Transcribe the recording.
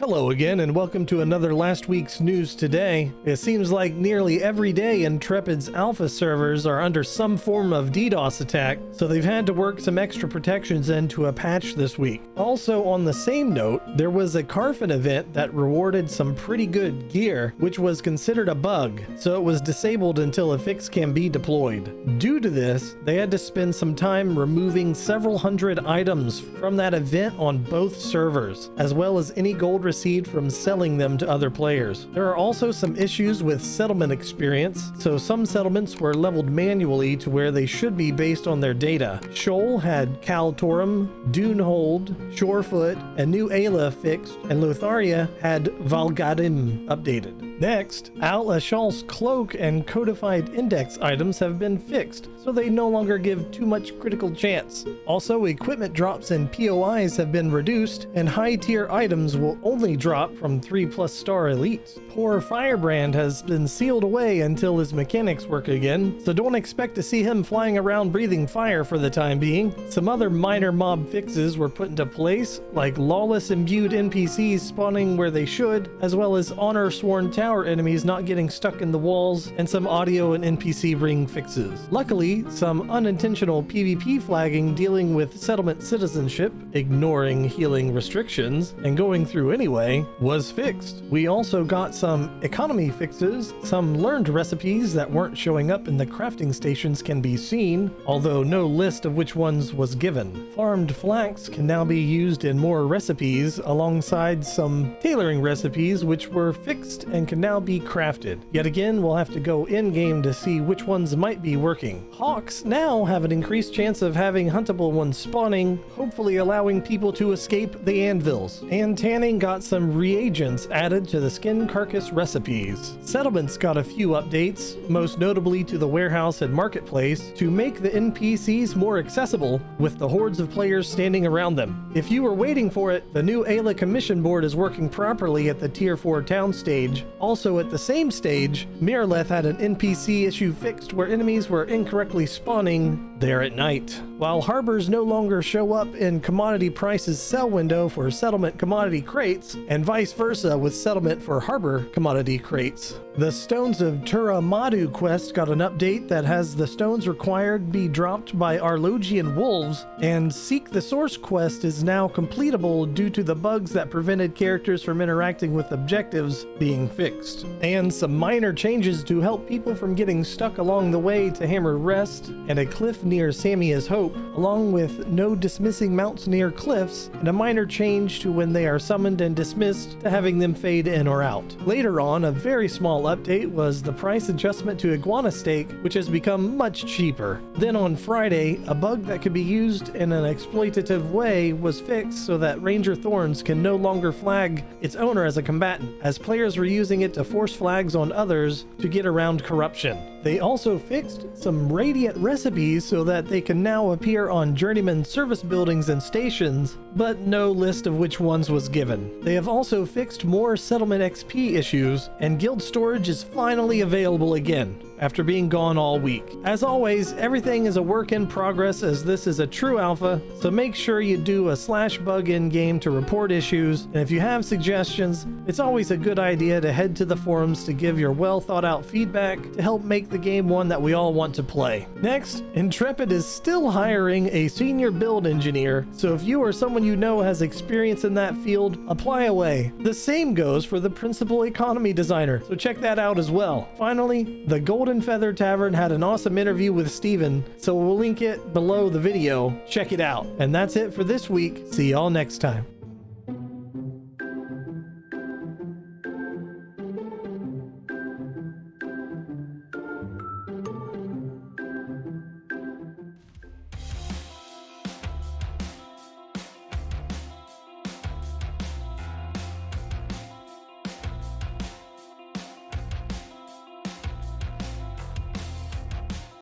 Hello again, and welcome to another last week's news today. It seems like nearly every day Intrepid's alpha servers are under some form of DDoS attack, so they've had to work some extra protections into a patch this week. Also, on the same note, there was a Carfin event that rewarded some pretty good gear, which was considered a bug, so it was disabled until a fix can be deployed. Due to this, they had to spend some time removing several hundred items from that event on both servers, as well as any gold received from selling them to other players. There are also some issues with settlement experience, so some settlements were leveled manually to where they should be based on their data. Shoal had Kaltorum, Dunehold, Shorefoot, and New Ayla fixed, and Lotharia had Valgadim updated. Next, Al Ashal's cloak and codified index items have been fixed, so they no longer give too much critical chance. Also, equipment drops and POIs have been reduced, and high-tier items will only drop from 3+ star elites. Poor Firebrand has been sealed away until his mechanics work again, so don't expect to see him flying around breathing fire for the time being. Some other minor mob fixes were put into place, like lawless imbued NPCs spawning where they should, as well as honor sworn tower enemies not getting stuck in the walls, and some audio and NPC ring fixes. Luckily, some unintentional PvP flagging dealing with settlement citizenship, ignoring healing restrictions, and going through anyway, was fixed. We also got some economy fixes. Some learned recipes that weren't showing up in the crafting stations can be seen, although no list of which ones was given. Farmed flax can now be used in more recipes, alongside some tailoring recipes which were fixed and can now be crafted. Yet again, we'll have to go in-game to see which ones might be working. Hawks now have an increased chance of having huntable ones spawning, hopefully allowing people to escape the anvils. And tanning got some reagents added to the skin carcass recipes. Settlements got a few updates, most notably to the warehouse and marketplace, to make the NPCs more accessible with the hordes of players standing around them. If you were waiting for it, the new Ayla commission board is working properly at the Tier 4 town stage. Also at the same stage, Miraleth had an NPC issue fixed where enemies were incorrectly spawning there at night. While harbors no longer show up in commodity prices sell window for settlement commodity crates, and vice versa with settlement for harbor commodity crates. The Stones of Turamadu quest got an update that has the stones required be dropped by Arlogian wolves, and Seek the Source quest is now completable due to the bugs that prevented characters from interacting with objectives being fixed. And some minor changes to help people from getting stuck along the way to Hammer Rest and a cliff near Samia's Hope, along with no dismissing mounts near cliffs, and a minor change to when they are summoned and dismissed to having them fade in or out. Later on, a very small update was the price adjustment to iguana steak, which has become much cheaper. Then on Friday, a bug that could be used in an exploitative way was fixed so that Ranger Thorns can no longer flag its owner as a combatant, as players were using it to force flags on others to get around corruption. They also fixed some Radiant recipes so that they can now appear on Journeyman service buildings and stations, but no list of which ones was given. They have also fixed more settlement XP issues, and guild storage is finally available again after being gone all week. As always, everything is a work in progress as this is a true alpha, so make sure you do a /bug in game to report issues, and if you have suggestions, it's always a good idea to head to the forums to give your well thought out feedback to help make the game one that we all want to play. Next, Intrepid is still hiring a senior build engineer, so if you or someone you know has experience in that field, apply away. The same goes for the principal economy designer, so check that out as well. Finally, the Golden Feather Tavern had an awesome interview with Steven, so we'll link it below the video. Check it out. And that's it for this week. See y'all next time.